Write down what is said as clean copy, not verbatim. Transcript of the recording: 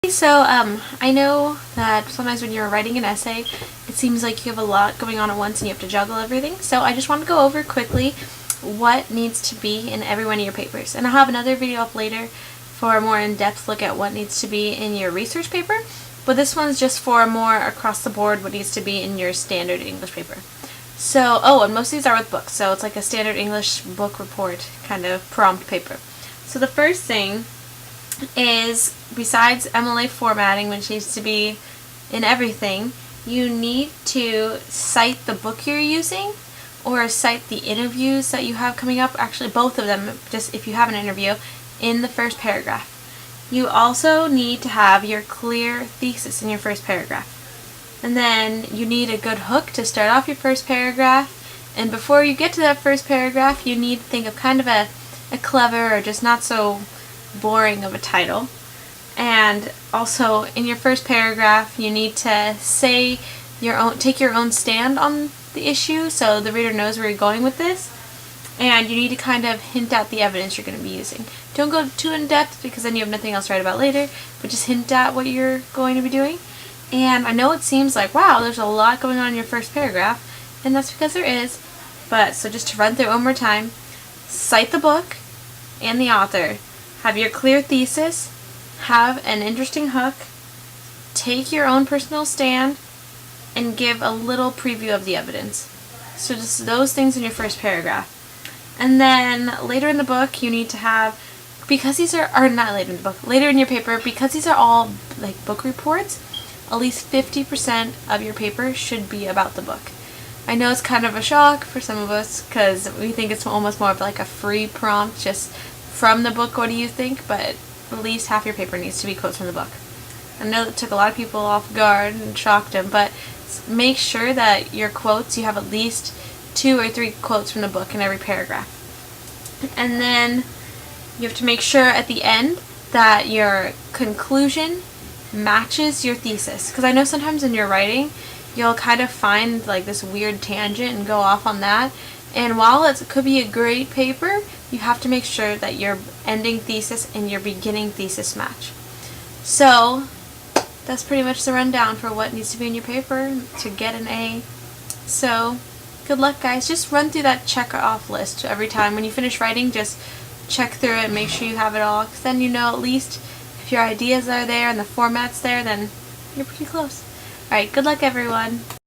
So, I know that sometimes when you're writing an essay, it seems like you have a lot going on at once and you have to juggle everything. So I just want to go over quickly what needs to be in every one of your papers. And I'll have another video up later for a more in-depth look at what needs to be in your research paper. But this one's just for more across the board what needs to be in your standard English paper. So, and most of these are with books. So it's like a standard English book report kind of prompt paper. So the first thing is, besides MLA formatting, which needs to be in everything, you need to cite the book you're using or cite the interviews that you have coming up, actually both of them, just if you have an interview, in the first paragraph. You also need to have your clear thesis in your first paragraph. And then you need a good hook to start off your first paragraph. And before you get to that first paragraph, you need to think of kind of a clever or just not so boring of a title. And also in your first paragraph you need to say take your own stand on the issue so the reader knows where you're going with this, and you need to kind of hint at the evidence you're going to be using. Don't go too in depth because then you have nothing else to write about later, but just hint at what you're going to be doing. And I know it seems like, wow, there's a lot going on in your first paragraph, and that's because there is, but so just to run through it one more time: cite the book and the author, have your clear thesis, have an interesting hook, take your own personal stand, and give a little preview of the evidence. So just those things in your first paragraph. And then later in the book you need to have, because these are not later in the book, later in your paper, because these are all like book reports, at least 50% of your paper should be about the book. I know it's kind of a shock for some of us because we think it's almost more of like a free prompt, just from the book, what do you think? But at least half your paper needs to be quotes from the book. I know it took a lot of people off guard and shocked them, but make sure that your quotes, you have at least 2 or 3 quotes from the book in every paragraph. And then you have to make sure at the end that your conclusion matches your thesis. Because I know sometimes in your writing, you'll kind of find like this weird tangent and go off on that. And while it could be a great paper, you have to make sure that your ending thesis and your beginning thesis match. So that's pretty much the rundown for what needs to be in your paper to get an A. So good luck, guys. Just run through that check off list every time. When you finish writing, just check through it and make sure you have it all, because then you know at least if your ideas are there and the format's there, then you're pretty close. Alright, good luck everyone.